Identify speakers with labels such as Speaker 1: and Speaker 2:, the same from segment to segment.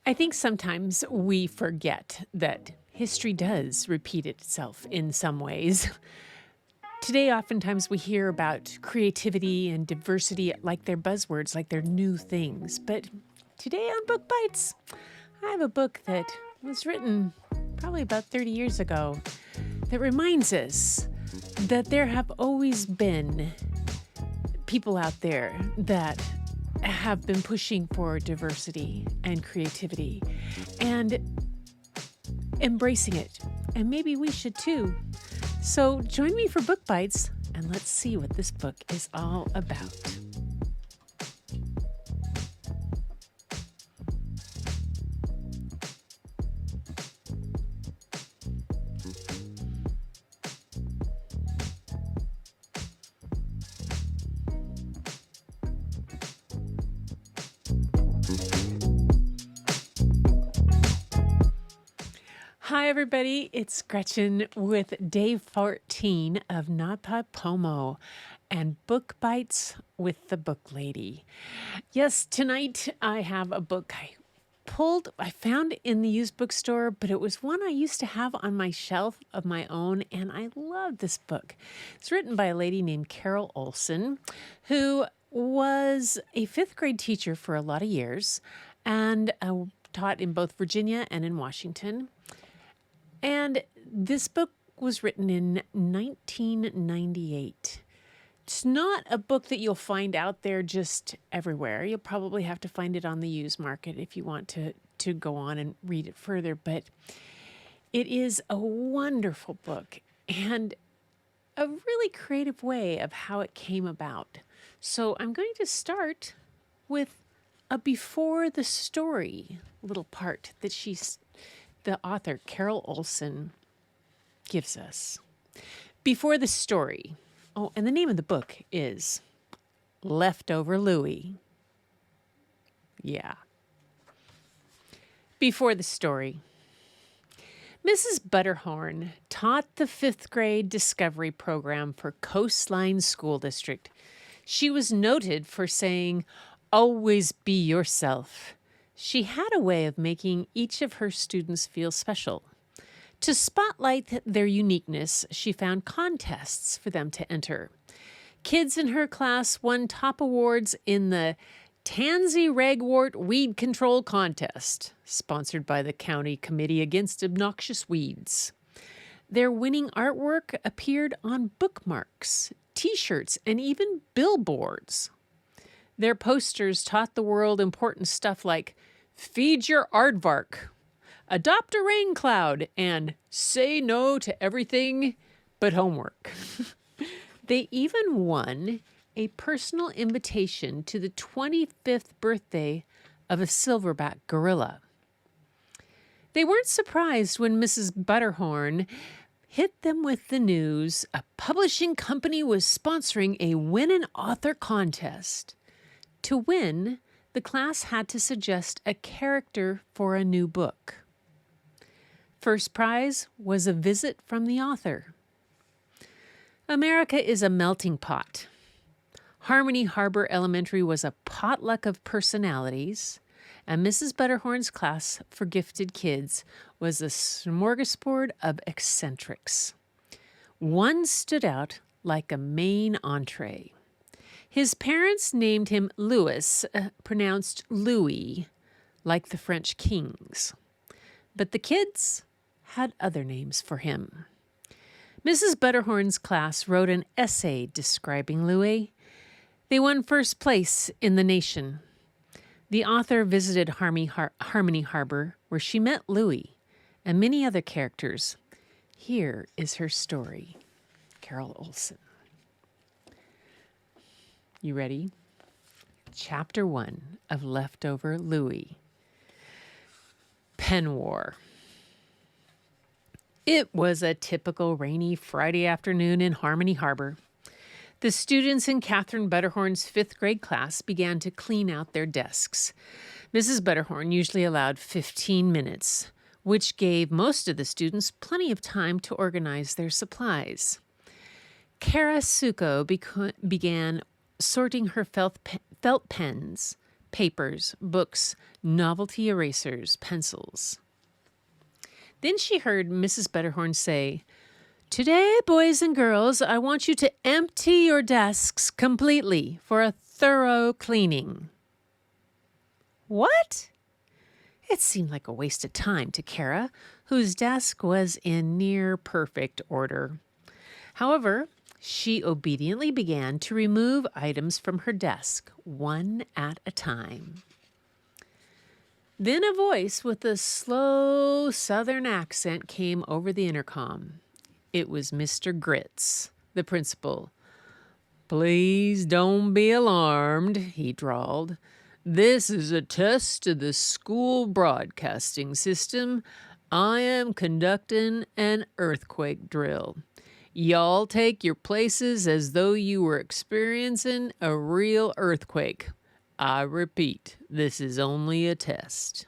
Speaker 1: I think sometimes we forget that history does repeat itself in some ways. Today, oftentimes we hear about creativity and diversity like they're buzzwords, like they're new things. But today on Book Bites, I have a book that was written probably about 30 years ago that reminds us that there have always been people out there that have been pushing for diversity and creativity and embracing it. And maybe we should too. So join me for Book Bites and let's see what this book is all about. Hi, everybody. It's Gretchen with day 14 of NPPM and Book Bites with the Booklady. Yes, tonight I have a book I found in the used bookstore, but it was one I used to have on my shelf of my own, and I love this book. It's written by a lady named Carol Olson, who was a fifth grade teacher for a lot of years and taught in both Virginia and in Washington. And this book was written in 1998. It's not a book that you'll find out there just everywhere. You'll probably have to find it on the used market if you want to go on and read it further. But it is a wonderful book and a really creative way of how it came about. So I'm going to start with a before the story little part that the author, Carol Olson, gives us. Before the story. Oh, and the name of the book is Leftover Louie. Yeah. Before the story. Mrs. Butterhorn taught the fifth grade discovery program for Coastline School District. She was noted for saying, "Always be yourself." She had a way of making each of her students feel special. To spotlight their uniqueness, she found contests for them to enter. Kids in her class won top awards in the Tansy Ragwort Weed Control Contest, sponsored by the County Committee Against Obnoxious Weeds. Their winning artwork appeared on bookmarks, T-shirts, and even billboards. Their posters taught the world important stuff like feed your aardvark, adopt a rain cloud, and say no to everything but homework. They even won a personal invitation to the 25th birthday of a silverback gorilla. They weren't surprised when Mrs. Butterhorn hit them with the news a publishing company was sponsoring a win an author contest. To win, the class had to suggest a character for a new book. First prize was a visit from the author. America is a melting pot. Harmony Harbor Elementary was a potluck of personalities, and Mrs. Butterhorn's class for gifted kids was a smorgasbord of eccentrics. One stood out like a main entree. His parents named him Louis, pronounced Louis, like the French kings. But the kids had other names for him. Mrs. Butterhorn's class wrote an essay describing Louis. They won first place in the nation. The author visited Harmony Harbor, where she met Louis and many other characters. Here is her story. Carol Olson. You ready? Chapter 1 of Leftover Louie. Pen War. It was a typical rainy Friday afternoon in Harmony Harbor. The students in Catherine Butterhorn's fifth grade class began to clean out their desks. Mrs. Butterhorn usually allowed 15 minutes, which gave most of the students plenty of time to organize their supplies. Kara Suko began sorting her felt pens, papers, books, novelty erasers, pencils. Then she heard Mrs. Butterhorn say, "Today, boys and girls, I want you to empty your desks completely for a thorough cleaning." What? It seemed like a waste of time to Kara, whose desk was in near perfect order. However, she obediently began to remove items from her desk, one at a time. Then a voice with a slow southern accent came over the intercom. It was Mr. Grits, the principal. "Please don't be alarmed," he drawled. "This is a test of the school broadcasting system. I am conducting an earthquake drill. Y'all take your places as though you were experiencing a real earthquake. I repeat, this is only a test."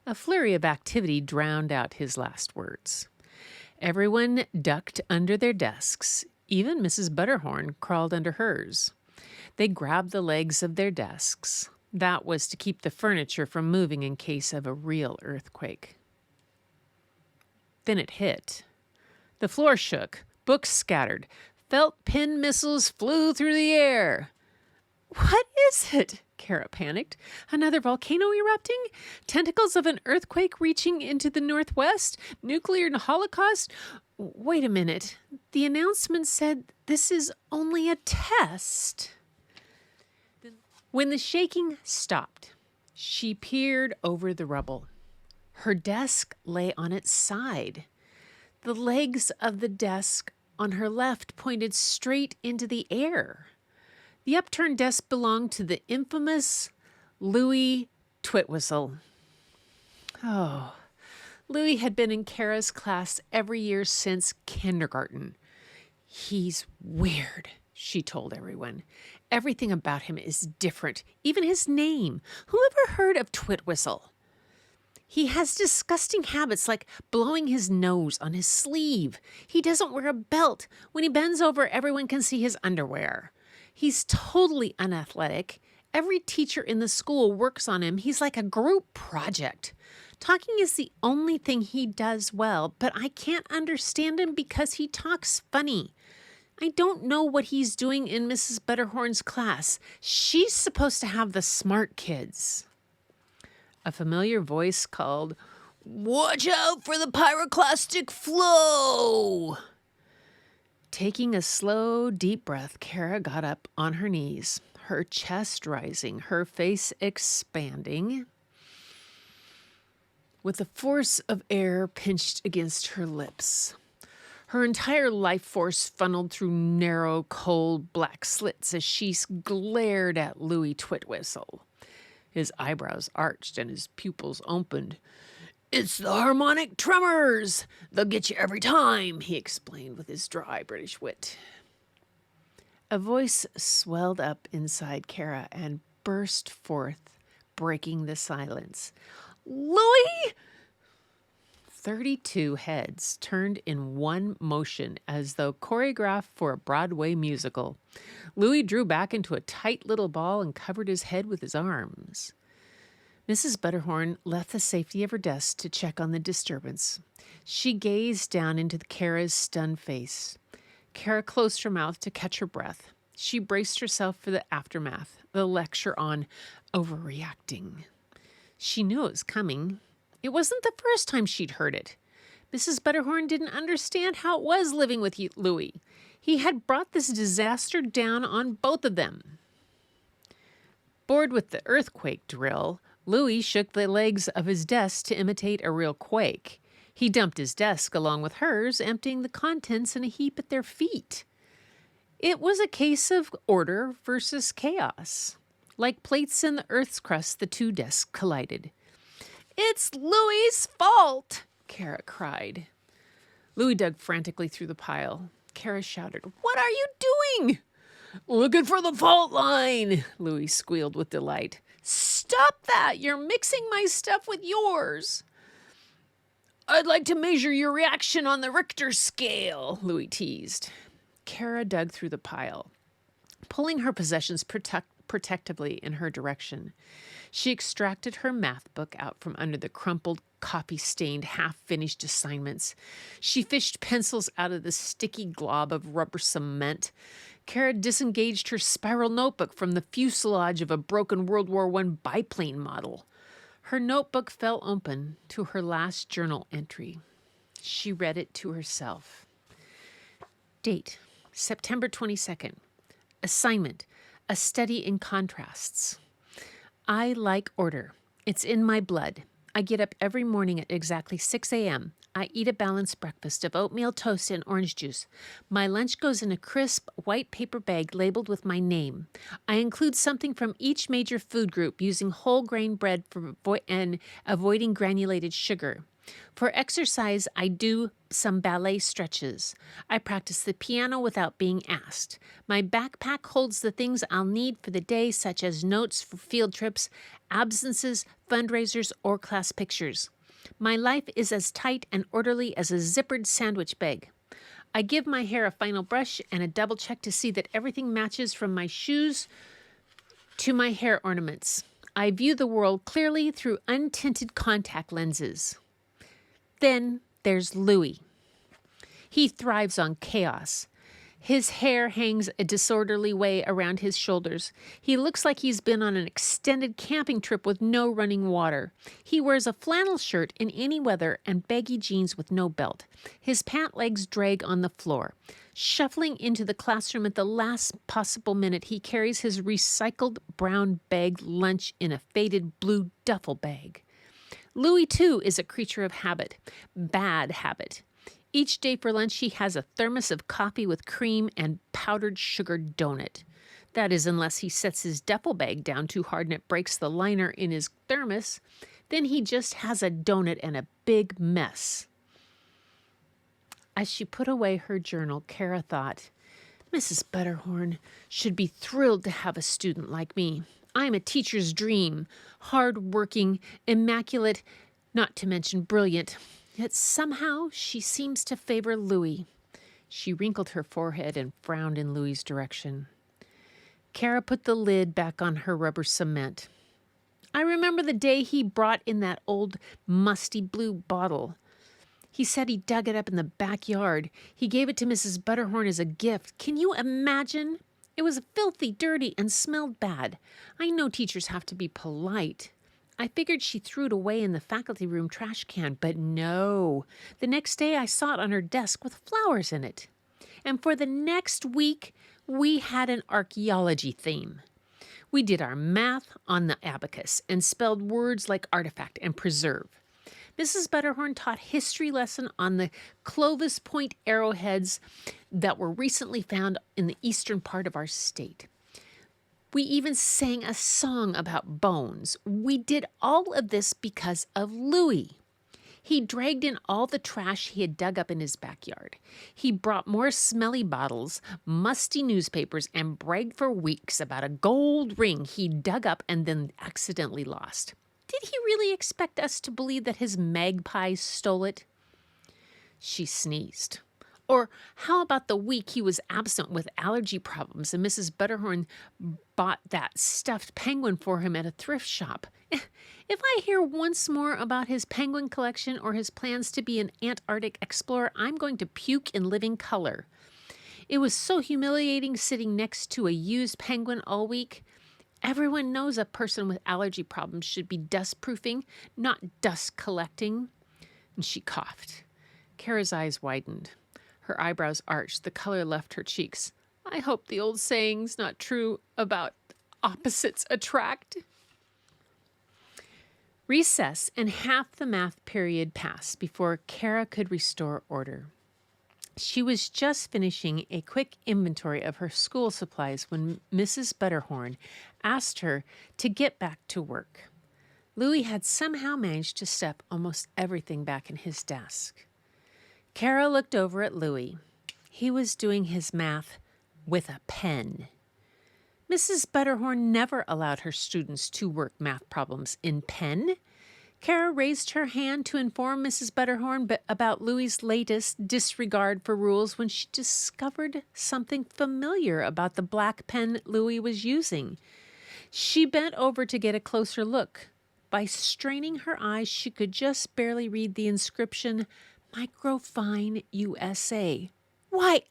Speaker 1: A flurry of activity drowned out his last words. Everyone ducked under their desks. Even Mrs. Butterhorn crawled under hers. They grabbed the legs of their desks. That was to keep the furniture from moving in case of a real earthquake. Then it hit. The floor shook, books scattered, felt pin missiles flew through the air. "What is it?" Kara panicked. "Another volcano erupting? Tentacles of an earthquake reaching into the northwest? Nuclear holocaust? Wait a minute. The announcement said this is only a test." When the shaking stopped, she peered over the rubble. Her desk lay on its side. The legs of the desk on her left pointed straight into the air. The upturned desk belonged to the infamous Louis Twitwhistle. Oh, Louis had been in Kara's class every year since kindergarten. "He's weird," she told everyone. "Everything about him is different, even his name. Who ever heard of Twitwhistle? He has disgusting habits like blowing his nose on his sleeve. He doesn't wear a belt. When he bends over, everyone can see his underwear. He's totally unathletic. Every teacher in the school works on him. He's like a group project. Talking is the only thing he does well, but I can't understand him because he talks funny. I don't know what he's doing in Mrs. Butterhorn's class. She's supposed to have the smart kids." A familiar voice called, "Watch out for the pyroclastic flow!" Taking a slow, deep breath, Kara got up on her knees, her chest rising, her face expanding, with the force of air pinched against her lips. Her entire life force funneled through narrow, cold, black slits as she glared at Louis Twitwhistle. His eyebrows arched and his pupils opened. "It's the harmonic tremors. They'll get you every time," he explained with his dry British wit. A voice swelled up inside Kara and burst forth, breaking the silence. "Louis!" 32 heads turned in one motion as though choreographed for a Broadway musical. Louis drew back into a tight little ball and covered his head with his arms. Mrs. Butterhorn left the safety of her desk to check on the disturbance. She gazed down into Kara's stunned face. Kara closed her mouth to catch her breath. She braced herself for the aftermath, the lecture on overreacting. She knew it was coming. It wasn't the first time she'd heard it. Mrs. Butterhorn didn't understand how it was living with Louis. He had brought this disaster down on both of them. Bored with the earthquake drill, Louis shook the legs of his desk to imitate a real quake. He dumped his desk along with hers, emptying the contents in a heap at their feet. It was a case of order versus chaos. Like plates in the earth's crust, the two desks collided. "It's Louis's fault!" Kara cried. Louis dug frantically through the pile. Kara shouted, "What are you doing?" "Looking for the fault line," Louis squealed with delight. "Stop that! You're mixing my stuff with yours." "I'd like to measure your reaction on the Richter scale," Louis teased. Kara dug through the pile. Pulling her possessions protectively in her direction. She extracted her math book out from under the crumpled, coffee-stained, half-finished assignments. She fished pencils out of the sticky glob of rubber cement. Kara disengaged her spiral notebook from the fuselage of a broken World War I biplane model. Her notebook fell open to her last journal entry. She read it to herself. Date, September 22nd. Assignment, a study in contrasts. I like order. It's in my blood. I get up every morning at exactly 6 a.m. I eat a balanced breakfast of oatmeal toast and orange juice. My lunch goes in a crisp, white paper bag labeled with my name. I include something from each major food group using whole grain bread and avoiding granulated sugar. For exercise, I do some ballet stretches. I practice the piano without being asked. My backpack holds the things I'll need for the day, such as notes for field trips, absences, fundraisers, or class pictures. My life is as tight and orderly as a zippered sandwich bag. I give my hair a final brush and a double check to see that everything matches from my shoes to my hair ornaments. I view the world clearly through untinted contact lenses. Then there's Louis. He thrives on chaos. His hair hangs a disorderly way around his shoulders. He looks like he's been on an extended camping trip with no running water. He wears a flannel shirt in any weather and baggy jeans with no belt. His pant legs drag on the floor. Shuffling into the classroom at the last possible minute, he carries his recycled brown bag lunch in a faded blue duffel bag. Louis, too, is a creature of habit. Bad habit. Each day for lunch, he has a thermos of coffee with cream and powdered sugar donut. That is, unless he sets his duffel bag down too hard and it breaks the liner in his thermos. Then he just has a donut and a big mess. As she put away her journal, Kara thought, Mrs. Butterhorn should be thrilled to have a student like me. I am a teacher's dream, hard-working, immaculate, not to mention brilliant. Yet somehow she seems to favor Louis. She wrinkled her forehead and frowned in Louis's direction. Kara put the lid back on her rubber cement. I remember the day he brought in that old musty blue bottle. He said he dug it up in the backyard. He gave it to Mrs. Butterhorn as a gift. Can you imagine? It was filthy, dirty, and smelled bad. I know teachers have to be polite. I figured she threw it away in the faculty room trash can, but no. The next day I saw it on her desk with flowers in it. And for the next week, we had an archaeology theme. We did our math on the abacus and spelled words like artifact and preserve. Mrs. Butterhorn taught history lesson on the Clovis Point arrowheads that were recently found in the eastern part of our state. We even sang a song about bones. We did all of this because of Louis. He dragged in all the trash he had dug up in his backyard. He brought more smelly bottles, musty newspapers, and bragged for weeks about a gold ring he dug up and then accidentally lost. Did he really expect us to believe that his magpies stole it? She sneezed. Or how about the week he was absent with allergy problems and Mrs. Butterhorn bought that stuffed penguin for him at a thrift shop? If I hear once more about his penguin collection or his plans to be an Antarctic explorer, I'm going to puke in living color. It was so humiliating sitting next to a used penguin all week. Everyone knows a person with allergy problems should be dust-proofing, not dust collecting. And she coughed. Kara's eyes widened. Her eyebrows arched. The color left her cheeks. I hope the old saying's not true about opposites attract. Recess and half the math period passed before Kara could restore order. She was just finishing a quick inventory of her school supplies when Mrs. Butterhorn asked her to get back to work. Louis had somehow managed to stuff almost everything back in his desk. Kara looked over at Louis. He was doing his math with a pen. Mrs. Butterhorn never allowed her students to work math problems in pen. Kara raised her hand to inform Mrs. Butterhorn about Louis's latest disregard for rules when she discovered something familiar about the black pen Louis was using. She bent over to get a closer look. By straining her eyes, she could just barely read the inscription, Microfine USA. Why,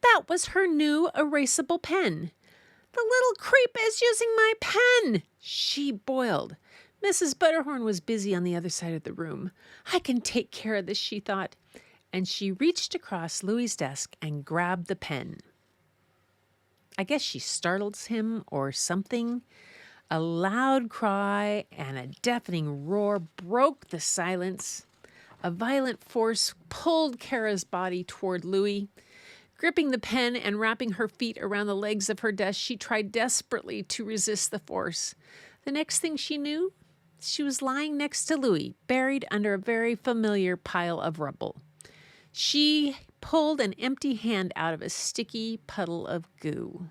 Speaker 1: that was her new erasable pen. The little creep is using my pen! She boiled. Mrs. Butterhorn was busy on the other side of the room. I can take care of this, she thought. And she reached across Louis's desk and grabbed the pen. I guess she startled him or something. A loud cry and a deafening roar broke the silence. A violent force pulled Kara's body toward Louis. Gripping the pen and wrapping her feet around the legs of her desk, she tried desperately to resist the force. The next thing she knew, she was lying next to Louis, buried under a very familiar pile of rubble. She pulled an empty hand out of a sticky puddle of goo.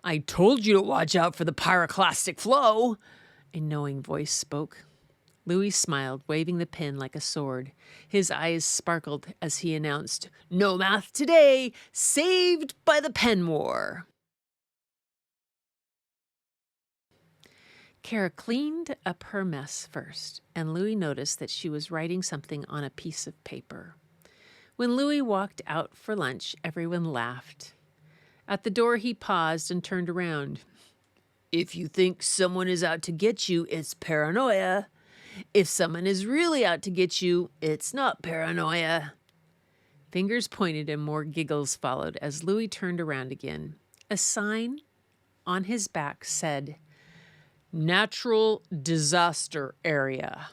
Speaker 1: "I told you to watch out for the pyroclastic flow," a knowing voice spoke. Louis smiled, waving the pen like a sword. His eyes sparkled as he announced, "No math today, saved by the pen war." Kara cleaned up her mess first, and Louis noticed that she was writing something on a piece of paper. When Louis walked out for lunch, everyone laughed. At the door, he paused and turned around. "If you think someone is out to get you, it's paranoia. If someone is really out to get you, it's not paranoia." Fingers pointed and more giggles followed as Louis turned around again. A sign on his back said, "Natural Disaster Area."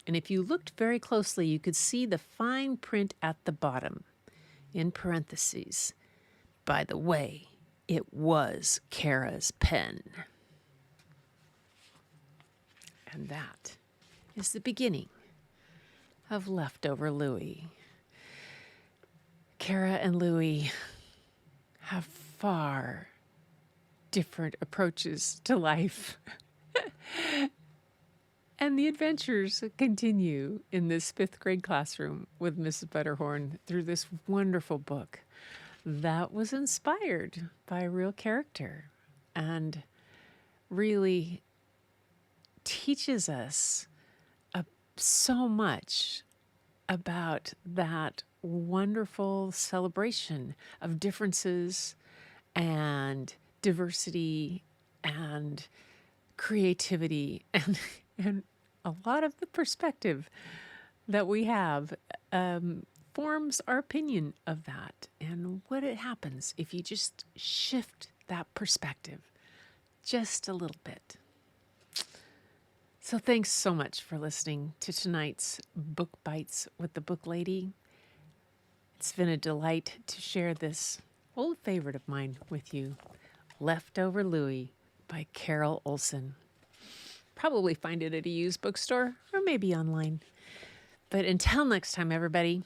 Speaker 1: And if you looked very closely, you could see the fine print at the bottom, in parentheses. By the way, it was Kara's pen. And that is the beginning of Leftover Louis. Kara and Louis have far different approaches to life. And the adventures continue in this 5th grade classroom with Mrs. Butterhorn through this wonderful book that was inspired by a real character and really teaches us so much about that wonderful celebration of differences and diversity and creativity and a lot of the perspective that we have forms our opinion of that and what it happens if you just shift that perspective just a little bit. So thanks so much for listening to tonight's Book Bites with the Booklady. It's been a delight to share this old favorite of mine with you, Leftover Louis by Carol Olson. Probably find it at a used bookstore or maybe online. But until next time, everybody,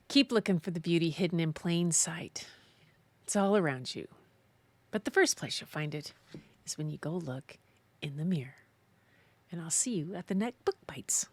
Speaker 1: keep looking for the beauty hidden in plain sight. It's all around you. But the first place you'll find it is when you go look in the mirror. And I'll see you at the next Book Bites.